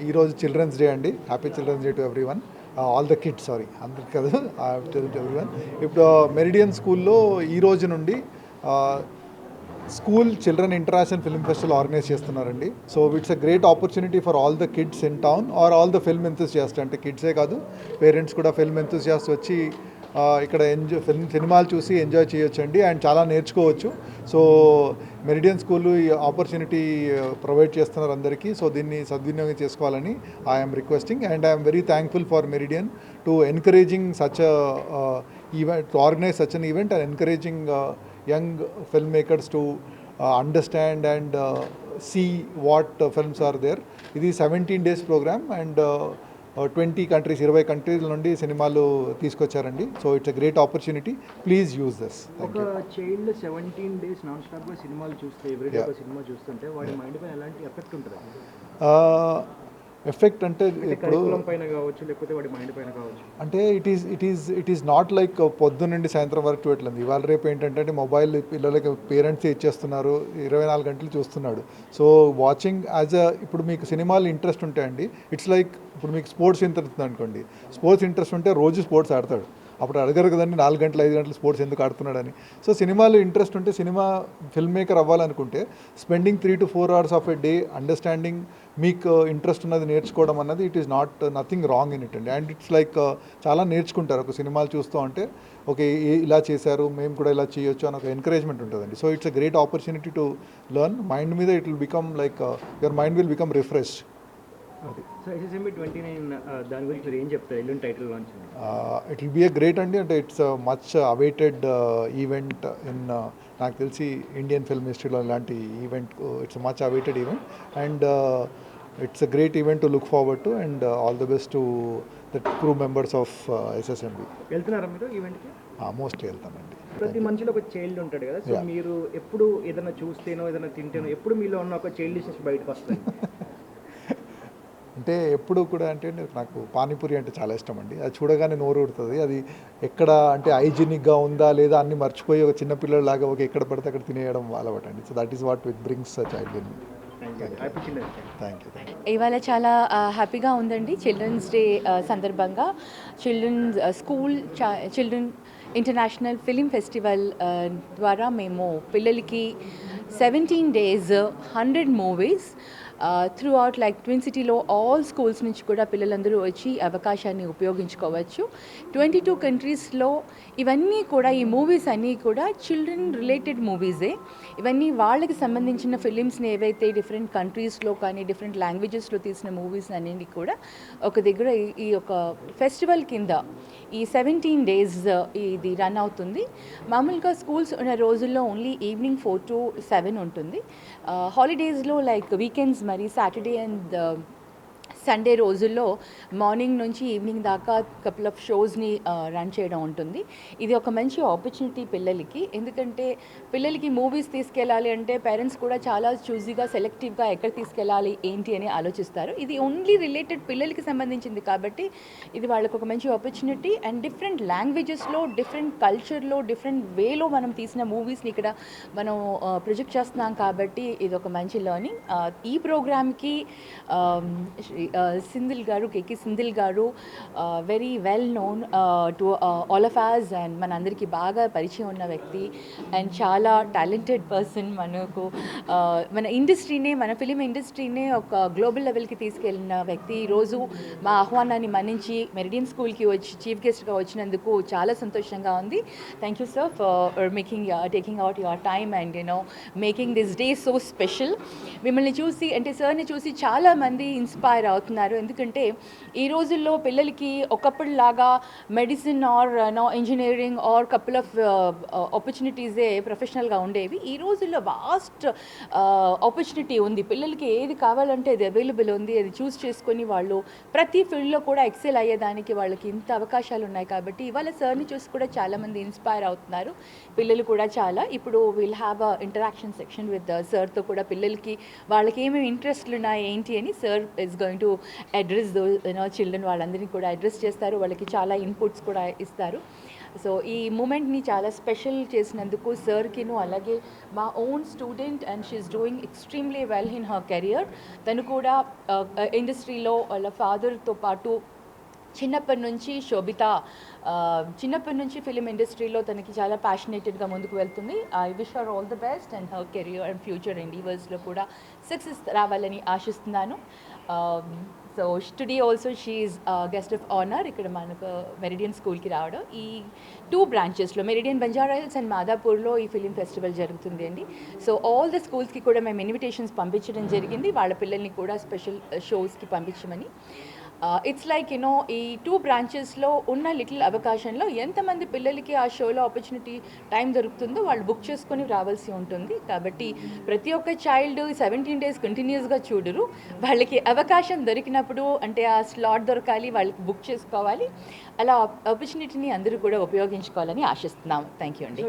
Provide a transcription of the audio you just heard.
ఈరోజు children's day అండి. Happy children's day to everyone, all the kids, sorry అందరికి కాదు, ఎవ్రీవన్. ఇప్పుడు మెరిడియన్ స్కూల్లో ఈ రోజు నుండి school children international film festival organise చేస్తున్నారండి. So it's a great opportunity for all the kids in town or all the film enthusiast, అంటే కిడ్సే కాదు పేరెంట్స్ కూడా ఫిల్మ్ ఎంతూసియాస్ట్ వచ్చి ఇక్కడ సినిమాలు చూసి ఎంజాయ్ చేయొచ్చండి అండ్ చాలా నేర్చుకోవచ్చు. సో మెరిడియన్ స్కూల్ ఈ ఆపర్చునిటీ ప్రొవైడ్ చేస్తున్నారు అందరికీ. సో దీన్ని సద్వినియోగం చేసుకోవాలని I'm requesting and I'm very thankful for Meridian to encouraging such event, to organise such an event and encouraging young film makers to understand and see what films are there. ఇది 17 days programme and 20 countries, 20 కంట్రీల నుండి సినిమాలు తీసుకొచ్చారండి. So it's a great opportunity, please use this. ఒక child 17 days non స్టాప్గా సినిమాలు చూస్తే, everyday ఒక సినిమా చూస్తుంటే వాడి మైండ్ పైన ఎలాంటి ఎఫెక్ట్ ఉంటుంది? ఎఫెక్ట్ అంటే ఇప్పుడు పైన కావచ్చు, లేకపోతే వాడి మైండ్ పైన కావచ్చు. అంటే ఇట్ ఈస్ నాట్ లైక్ పొద్దున్న నుండి సాయంత్రం వరకు చూడట్లేదు. ఇవాళ రేపు ఏంటంటే మొబైల్ పిల్లలకి పేరెంట్స్ ఇచ్చేస్తున్నారు, 24 గంటలు చూస్తున్నాడు. సో వాచింగ్ ఇప్పుడు మీకు సినిమాలు ఇంట్రెస్ట్ ఉంటాయండి. ఇట్స్ లైక్ ఇప్పుడు మీకు స్పోర్ట్స్ ఇంట్రెస్ట్ అనుకోండి, స్పోర్ట్స్ ఇంట్రెస్ట్ ఉంటే రోజు స్పోర్ట్స్ ఆడతాడు. అప్పుడు అడగరు కదండి 4 గంటలు 5 గంటలు స్పోర్ట్స్ ఎందుకు ఆడుతున్నాడని. సో సినిమాలు ఇంట్రెస్ట్ ఉంటే, సినిమా ఫిల్మ్ మేకర్ అవ్వాలనుకుంటే spending 3 to 4 hours of a day understanding, మీకు ఇంట్రెస్ట్ ఉన్నది నేర్చుకోవడం అన్నది it is not nothing wrong in it అండి. అండ్ ఇట్స్ లైక్ చాలా నేర్చుకుంటారు ఒక సినిమాలు చూస్తూ ఉంటే. ఓకే ఇలా చేశారు, మేము కూడా ఇలా చేయొచ్చు అని ఒక ఎంకరేజ్మెంట్ ఉంటుందండి. So it's a great opportunity to learn. Mind మీద it will become like your mind will become refreshed. So SSMB 29 దాని గురించి మీరు ఏం చెప్తారు? ఎల్లుండి title launch. It will be a great అండి. అంటే it's much awaited event in, నాకు తెలిసి ఇండియన్ ఫిల్మ్ హిస్టరీలో ఇలాంటి event, it's much awaited event and it's a great event to look forward to and all the best to the crew members of SSMB. వెళ్తున్నారా మీరు ఈవెంట్కి? Mostly వెళ్తానండి. ప్రతి మనిషిలో ఒక చైల్డ్ ఉంటాడు కదా. సో మీరు ఎప్పుడు ఏదైనా చూస్తేనో ఏదైనా తింటేనో ఎప్పుడు మీలో ఉన్న ఒక చైల్డ్ డిషెస్ బయటకు వస్తాయి? అంటే ఎప్పుడు కూడా అంటే నాకు పానీపూరి అంటే చాలా ఇష్టం అండి. అది చూడగానే నోరు ఊరుతుంది. అది ఎక్కడ అంటే హైజీనిక్గా ఉందా లేదా అన్ని మర్చిపోయి ఒక చిన్న పిల్లలాగా ఒక ఎక్కడ పడితే అక్కడ తినేయడం అలవాటండి. So that is what with brings child in me. Thank you. ఇవాళ చాలా హ్యాపీగా ఉందండి. చిల్డ్రన్స్ డే సందర్భంగా చిల్డ్రన్ ఇంటర్నేషనల్ ఫిలిం ఫెస్టివల్ ద్వారా మేము పిల్లలకి 17 days 100 movies throughout like twin సిటీలో ఆల్ స్కూల్స్ నుంచి కూడా పిల్లలందరూ వచ్చి అవకాశాన్ని ఉపయోగించుకోవచ్చు. 22 కంట్రీస్లో ఇవన్నీ కూడా, ఈ మూవీస్ అన్నీ కూడా చిల్డ్రన్ రిలేటెడ్ మూవీసే. ఇవన్నీ వాళ్ళకి సంబంధించిన ఫిలిమ్స్ని ఏవైతే డిఫరెంట్ కంట్రీస్లో కానీ డిఫరెంట్ లాంగ్వేజెస్లో తీసిన మూవీస్ అన్నీ కూడా ఒక దగ్గర ఈ ఒక ఫెస్టివల్ కింద ఈ 17 days ఇది రన్ అవుతుంది. మామూలుగా స్కూల్స్ ఉన్న రోజుల్లో ఓన్లీ ఈవినింగ్ 4 to 7 ఉంటుంది. హాలిడేస్లో లైక్ వీకెండ్స్ మరి సాటర్డే అండ్ సండే రోజుల్లో మార్నింగ్ నుంచి ఈవినింగ్ దాకా కపుల్ ఆఫ్ షోస్ని రన్ చేయడం ఉంటుంది. ఇది ఒక మంచి ఆపర్చునిటీ పిల్లలకి. ఎందుకంటే పిల్లలకి మూవీస్ తీసుకెళ్ళాలి అంటే పేరెంట్స్ కూడా చాలా చూజీగా సెలెక్టివ్గా ఎక్కడ తీసుకెళ్ళాలి ఏంటి అని ఆలోచిస్తారు. ఇది ఓన్లీ రిలేటెడ్ పిల్లలకి సంబంధించింది కాబట్టి ఇది వాళ్ళకి ఒక మంచి ఆపర్చునిటీ. అండ్ డిఫరెంట్ లాంగ్వేజెస్లో, డిఫరెంట్ కల్చర్లో, డిఫరెంట్ వేలో మనం తీసిన మూవీస్ని ఇక్కడ మనం ప్రొజెక్ట్ చేస్తున్నాం కాబట్టి ఇది ఒక మంచి లెర్నింగ్. ఈ ప్రోగ్రామ్కి సింధిల్ గారు, కేకి సింధిల్ గారు very well known to all of us and మన అందరికీ బాగా పరిచయం ఉన్న వ్యక్తి అండ్ చాలా టాలెంటెడ్ పర్సన్. మనకు మన ఇండస్ట్రీనే, మన ఫిలిం ఇండస్ట్రీనే ఒక గ్లోబల్ లెవెల్కి తీసుకెళ్ళిన వ్యక్తి. ఈరోజు మా ఆహ్వానాన్ని మన్నించి మెరిడియన్ స్కూల్కి వచ్చి చీఫ్ గెస్ట్గా వచ్చినందుకు చాలా సంతోషంగా ఉంది. Thank you sir for taking out your time and making this day so special. మిమ్మల్ని చూసి అంటే సార్ని చూసి చాలామంది ఇన్స్పైర్ అవుతున్నారు. ఎందుకంటే ఈ రోజుల్లో పిల్లలకి ఒకప్పుడులాగా medicine or engineering or couple of ఆపర్చునిటీసే ప్రొఫెషనల్గా ఉండేవి. ఈ రోజుల్లో వాస్ట్ ఆపర్చునిటీ ఉంది. పిల్లలకి ఏది కావాలంటే అది అవైలబుల్ ఉంది. అది చూస్ చేసుకొని వాళ్ళు ప్రతి ఫీల్డ్లో కూడా ఎక్సెల్ అయ్యేదానికి వాళ్ళకి ఇంత అవకాశాలు ఉన్నాయి. కాబట్టి ఇవాళ సార్ని చూసి కూడా చాలామంది ఇన్స్పైర్ అవుతున్నారు. పిల్లలు కూడా చాలా. ఇప్పుడు will have a interaction section with సార్తో కూడా పిల్లలకి వాళ్ళకి ఏమేమి ఇంట్రెస్ట్లు ఉన్నాయి ఏంటి అని sir is going to address children. వాళ్ళందరినీ కూడా అడ్రస్ చేస్తారు. వాళ్ళకి చాలా ఇన్పుట్స్ కూడా ఇస్తారు. సో ఈ మూమెంట్ని చాలా స్పెషల్ చేసినందుకు సార్కిను, అలాగే మా own student and she's doing extremely well in her career. తను కూడా ఇండస్ట్రీలో వాళ్ళ ఫాదర్తో పాటు చిన్నప్పటి నుంచి చిన్నప్పటి నుంచి ఫిలిం ఇండస్ట్రీలో తనకి చాలా ప్యాషనేటెడ్గా ముందుకు వెళ్తుంది. I wish her all the best and her career and future ఎండీవర్స్లో కూడా సక్సెస్ రావాలని ఆశిస్తున్నాను. So today also she is guest of honour ఇక్కడ మనకు మెరిడియన్ స్కూల్కి రావడం. ఈ 2 బ్రాంచెస్లో మెరిడియన్ బంజారా హిల్స్ అండ్ మాదాపూర్లో ఈ ఫిలిం ఫెస్టివల్ జరుగుతుంది అండి. సో ఆల్ ద స్కూల్స్కి కూడా మేము ఇన్విటేషన్స్ పంపించడం జరిగింది, వాళ్ళ పిల్లల్ని కూడా స్పెషల్ షోస్కి పంపించమని. ఇట్స్ లైక్ ఈ 2 బ్రాంచెస్లో ఉన్న లిటిల్ అవకాశంలో ఎంతమంది పిల్లలకి ఆ షోలో ఆపర్చునిటీ టైం దొరుకుతుందో వాళ్ళు బుక్ చేసుకొని రావాల్సి ఉంటుంది. కాబట్టి ప్రతి ఒక్క చైల్డ్ 17 days కంటిన్యూస్గా చూడరు. వాళ్ళకి అవకాశం దొరికినప్పుడు అంటే ఆ స్లాట్ దొరకాలి, వాళ్ళకి బుక్ చేసుకోవాలి. అలా ఆపర్చునిటీని అందరూ కూడా ఉపయోగించుకోవాలని ఆశిస్తున్నాము. థ్యాంక్ యూ అండి.